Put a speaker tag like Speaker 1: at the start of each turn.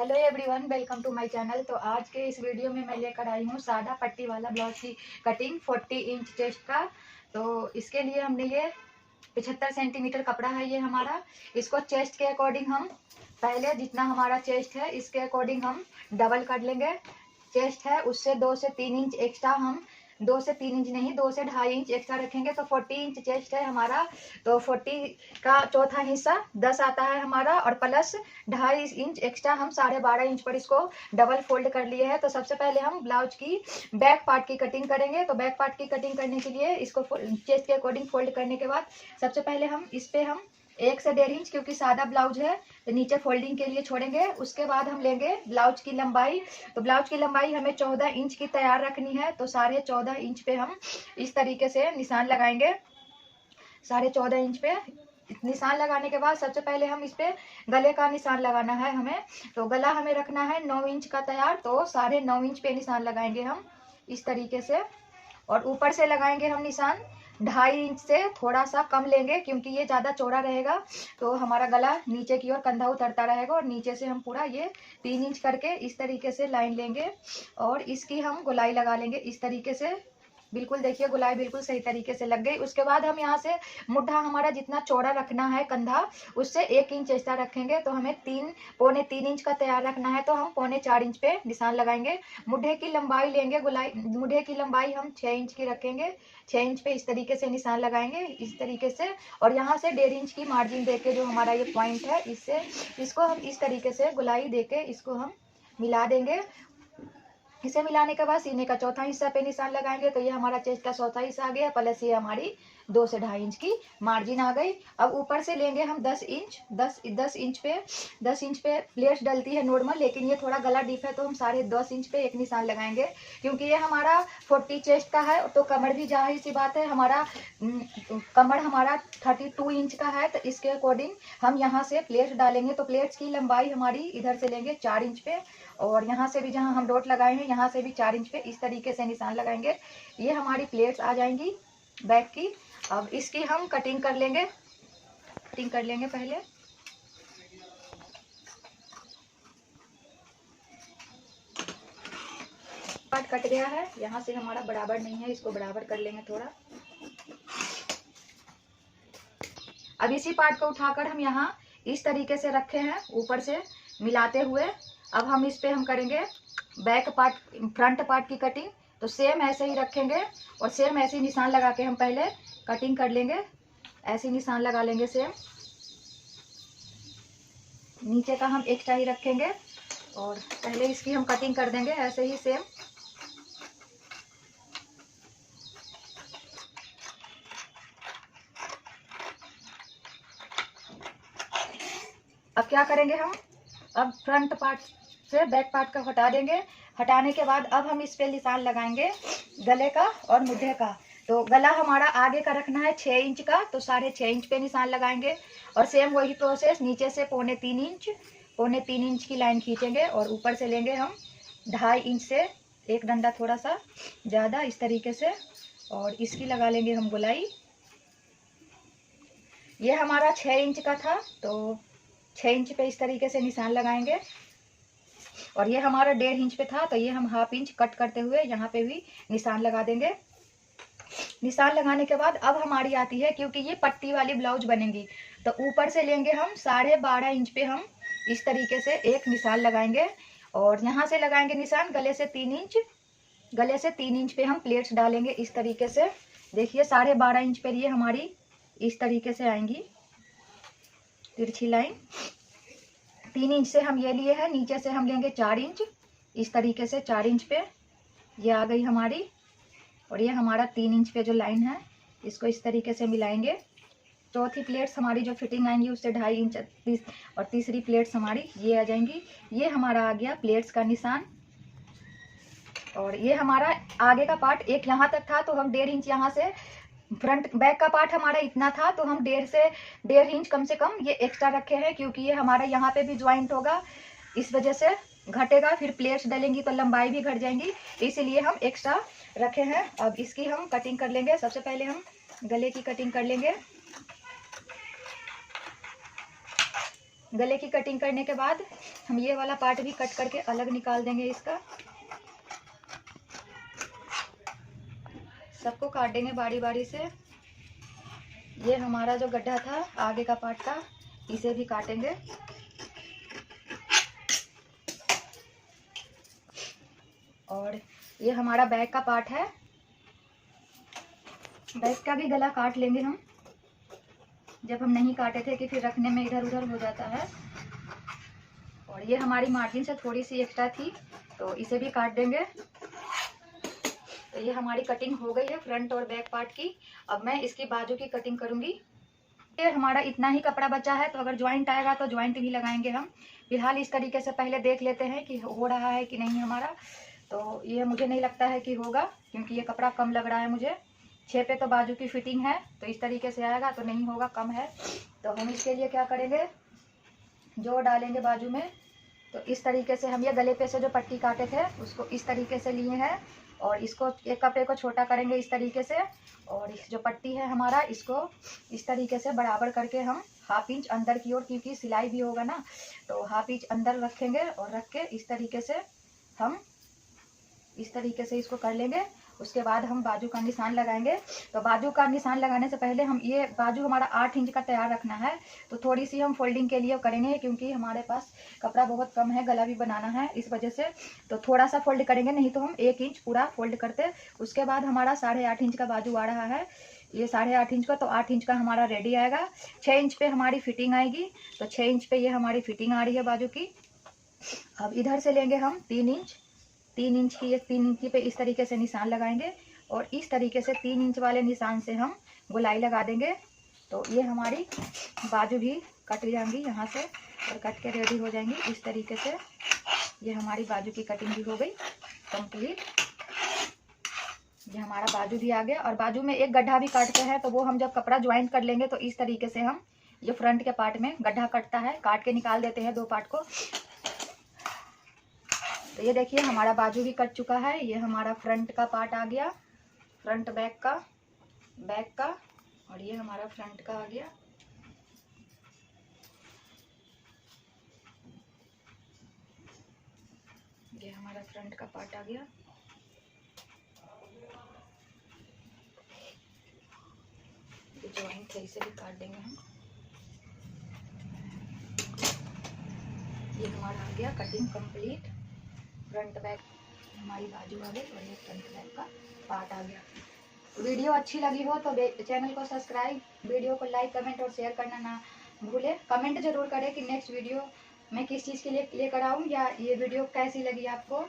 Speaker 1: Hello everyone, welcome to my channel. तो आज के इस वीडियो में मैं लेकर आई हूँ सादा पट्टी वाला ब्लाउज की कटिंग 40 इंच चेस्ट का। तो इसके लिए हमने ये 75 सेंटीमीटर कपड़ा है ये हमारा। इसको चेस्ट के अकॉर्डिंग हम पहले जितना हमारा चेस्ट है इसके अकॉर्डिंग हम डबल कर लेंगे। चेस्ट है उससे 2 से 3 इंच एक्स्ट्रा, हम 2 से 3 इंच नहीं 2 से 2.5 इंच एक्स्ट्रा रखेंगे। तो 40 इंच चेस्ट है हमारा, तो 40 का चौथा हिस्सा 10 आता है हमारा, और प्लस 2.5 इंच एक्स्ट्रा हम 12.5 इंच पर इसको डबल फोल्ड कर लिए है। तो सबसे पहले हम ब्लाउज की बैक पार्ट की कटिंग करेंगे। तो बैक पार्ट की कटिंग करने के लिए इसको चेस्ट के अकॉर्डिंग फोल्ड करने के बाद सबसे पहले हम इस पे हम 1 से 1.5 इंच, क्योंकि सादा ब्लाउज है तो नीचे फोल्डिंग के लिए छोड़ेंगे। उसके बाद हम लेंगे ब्लाउज की लंबाई। तो ब्लाउज की लंबाई हमें 14 इंच की तैयार रखनी है। तो 14.5 इंच पे हम इस तरीके से निशान लगाएंगे। 14.5 इंच पे निशान लगाने के बाद सबसे पहले हम इस पे गले का निशान लगाना है हमें। तो गला हमें रखना है 9 इंच का तैयार। तो 9.5 इंच पे निशान लगाएंगे हम इस तरीके से, और ऊपर से लगाएंगे हम निशान 2.5 इंच से थोड़ा सा कम लेंगे, क्योंकि ये ज़्यादा चौड़ा रहेगा तो हमारा गला नीचे की ओर कंधा उतरता रहेगा। और नीचे से हम पूरा ये 3 इंच करके इस तरीके से लाइन लेंगे और इसकी हम गोलाई लगा लेंगे इस तरीके से। बिल्कुल देखिए गोलाई बिल्कुल सही तरीके से लग गई। उसके बाद हम यहाँ से मुड्ढा हमारा जितना चौड़ा रखना है कंधा, उससे 1 इंच एक्स्ट्रा रखेंगे। तो हमें 3 इंच का तैयार रखना है, तो हम 3.25 इंच पे निशान लगाएंगे। मुड्ढे की लंबाई लेंगे, गोलाई मुड्ढे की लंबाई हम 6 इंच की रखेंगे। 6 इंच पे इस तरीके से निशान लगाएंगे इस तरीके से, और यहाँ से 1.5 इंच की मार्जिन देके जो हमारा ये पॉइंट है इससे इसको हम इस तरीके से गोलाई देके इसको हम मिला देंगे। इसे मिलाने के बाद सीने का चौथा हिस्सा पे निशान लगाएंगे। तो ये हमारा चेस्ट का चौथा हिस्सा आ गया, प्लस ये हमारी 2 से 2.5 इंच की मार्जिन आ गई। अब ऊपर से लेंगे हम 10 इंच। 10 इंच पे प्लेट्स डलती है नॉर्मल, लेकिन ये थोड़ा गला डीप है तो हम 10.5 इंच पे एक निशान लगाएंगे, क्योंकि ये हमारा 40 चेस्ट का है। तो कमर भी जाहिर सी बात है हमारा कमर हमारा 32 इंच का है, तो इसके अकॉर्डिंग हम यहाँ से प्लेट्स डालेंगे। तो प्लेट्स की लंबाई हमारी इधर से लेंगे 4 इंच पे, और यहाँ से भी जहाँ हम डॉट लगाए हैं यहाँ से भी 4 इंच पे इस तरीके से निशान लगाएंगे। ये हमारी प्लेट्स आ जाएंगी बैक की। अब इसकी हम कटिंग कर लेंगे पहले। पार्ट कट गया है, यहाँ से हमारा बराबर नहीं है, इसको बराबर कर लेंगे थोड़ा। अब इसी पार्ट को उठाकर हम यहाँ इस तरीके से रखे हैं ऊपर से मिलाते हुए। अब हम इस पे हम करेंगे बैक पार्ट, फ्रंट पार्ट की कटिंग। तो सेम ऐसे ही रखेंगे और सेम ऐसे ही निशान लगा के हम पहले कटिंग कर लेंगे। ऐसे निशान लगा लेंगे सेम, नीचे का हम एक्स्ट्रा ही रखेंगे और पहले इसकी हम कटिंग कर देंगे ऐसे ही सेम। अब क्या करेंगे हम, अब फ्रंट पार्ट से बैक पार्ट का हटा देंगे। हटाने के बाद अब हम इस पे निशान लगाएंगे गले का और मुद्दे का। तो गला हमारा आगे का रखना है 6 इंच का, तो 6.5 इंच पे निशान लगाएंगे। और सेम वही प्रोसेस नीचे से 3.25 इंच की लाइन खींचेंगे और ऊपर से लेंगे हम 2.5 इंच से एक डंडा थोड़ा सा ज़्यादा इस तरीके से, और इसकी लगा लेंगे हम गोलाई। ये हमारा 6 इंच का था, तो 6 इंच पे इस तरीके से निशान लगाएंगे। और ये हमारा 1.5 इंच पे था, तो ये हम 1/2 इंच कट करते हुए यहाँ पे भी निशान लगा देंगे। निशान लगाने के बाद अब हमारी आती है, क्योंकि ये पट्टी वाली ब्लाउज बनेगी, तो ऊपर से लेंगे हम 12.5 इंच पे हम इस तरीके से एक निशान लगाएंगे। और यहाँ से लगाएंगे निशान गले से 3 इंच। गले से 3 इंच पे हम प्लेट्स डालेंगे इस तरीके से। देखिए 12.5 इंच पे ये हमारी इस तरीके से आएंगी तिरछी लाइन। 3 इंच से हम ये लिए हैं, नीचे से हम लेंगे 4 इंच इस तरीके से। 4 इंच पे ये आ गई हमारी, और ये हमारा 3 इंच पे जो लाइन है इसको इस तरीके से मिलाएंगे। चौथी प्लेट्स हमारी जो फिटिंग आएंगी उससे 2.5 इंच और तीसरी प्लेट्स हमारी ये आ जाएंगी। ये हमारा आ गया प्लेट्स का निशान। और ये हमारा आगे का पार्ट एक यहाँ तक था, तो हम 1.5 इंच यहाँ से, फ्रंट बैक का पार्ट हमारा इतना था तो हम 1.5 इंच कम से कम ये एक्स्ट्रा रखे हैं, क्योंकि ये हमारा यहाँ पे भी ज्वाइंट होगा, इस वजह से घटेगा। फिर प्लेट्स डलेंगी तो लंबाई भी घट जाएंगी, इसलिए हम एक्स्ट्रा रखे हैं। अब इसकी हम कटिंग कर लेंगे। सबसे पहले हम गले की कटिंग कर लेंगे। गले की कटिंग करने के बाद हम ये वाला पार्ट भी कट करके अलग निकाल देंगे। इसका सबको काट देंगे बारी बारी से। ये हमारा जो गड्ढा था आगे का पार्ट का, इसे भी काटेंगे। और ये हमारा बैक का पार्ट है, बैक का भी गला काट लेंगे हम, जब हम नहीं काटे थे कि फिर रखने में इधर उधर हो जाता है। और ये हमारी मार्जिन से थोड़ी सी एक्स्ट्रा थी तो इसे भी काट देंगे। तो ये हमारी कटिंग हो गई है फ्रंट और बैक पार्ट की। अब मैं इसकी बाजू की कटिंग करूंगी। ये हमारा इतना ही कपड़ा बचा है, तो अगर ज्वाइंट आएगा तो ज्वाइंट भी लगाएंगे हम। फिलहाल इस तरीके से पहले देख लेते हैं कि हो रहा है कि नहीं हमारा। तो ये मुझे नहीं लगता है कि होगा, क्योंकि ये कपड़ा कम लग रहा है मुझे। 6 पे तो बाजू की फिटिंग है, तो इस तरीके से आएगा तो नहीं होगा, कम है। तो हम इसके लिए क्या करेंगे, जोड़ डालेंगे बाजू में। तो इस तरीके से हम ये गले पे से जो पट्टी काटे थे उसको इस तरीके से लिए हैं, और इसको एक कपड़े को छोटा करेंगे इस तरीके से। और इस जो पट्टी है हमारा, इसको इस तरीके से बराबर करके हम 1/2 इंच अंदर की ओर, क्योंकि सिलाई भी होगा ना, तो 1/2 इंच अंदर रखेंगे। और रख के इस तरीके से हम इस तरीके से इसको कर लेंगे। उसके बाद हम बाजू का निशान लगाएंगे। तो बाजू का निशान लगाने से पहले हम ये बाजू हमारा 8 इंच का तैयार रखना है, तो थोड़ी सी हम फोल्डिंग के लिए करेंगे, क्योंकि हमारे पास कपड़ा बहुत कम है, गला भी बनाना है, इस वजह से तो थोड़ा सा फोल्ड करेंगे, नहीं तो हम 1 इंच पूरा फोल्ड करते। उसके बाद हमारा 8.5 इंच का बाजू आ रहा है, ये 8.5 इंच का, तो 8 इंच का हमारा रेडी आएगा। 6 इंच पे हमारी फिटिंग आएगी, तो 6 इंच पे ये हमारी फिटिंग आ रही है बाजू की। अब इधर से लेंगे हम 3 इंच, 3 इंच की, 3 इंच पे इस तरीके से निशान लगाएंगे, और इस तरीके से 3 इंच वाले निशान से हम गोलाई लगा देंगे। तो ये हमारी बाजू भी कट जाएंगी यहाँ से, और कट के रेडी हो जाएंगी इस तरीके से। ये हमारी बाजू की कटिंग भी हो गई कंप्लीट। ये हमारा बाजू भी आ गया। और बाजू में एक गड्ढा भी काटते हैं, तो वो हम जब कपड़ा ज्वाइंट कर लेंगे तो इस तरीके से हम ये फ्रंट के पार्ट में गड्ढा कटता है, काट के निकाल देते हैं 2 पार्ट को। तो ये देखिए हमारा बाजू भी कट चुका है। ये हमारा फ्रंट का पार्ट आ गया, फ्रंट बैक का, और ये हमारा फ्रंट का आ गया। ये हमारा फ्रंट का पार्ट आ गया। ये जॉइंट सही से भी काट देंगे हम। ये हमारा आ गया कटिंग कंप्लीट, फ्रंट बैक हमारी बाजू आ गई, और ये फ्रंट बैक का पार्ट आ गया। वीडियो अच्छी लगी हो तो चैनल को सब्सक्राइब, वीडियो को लाइक, कमेंट और शेयर करना ना भूले। कमेंट जरूर करें कि नेक्स्ट वीडियो मैं किस चीज़ के लिए लेकर आऊँ, या ये वीडियो कैसी लगी आपको।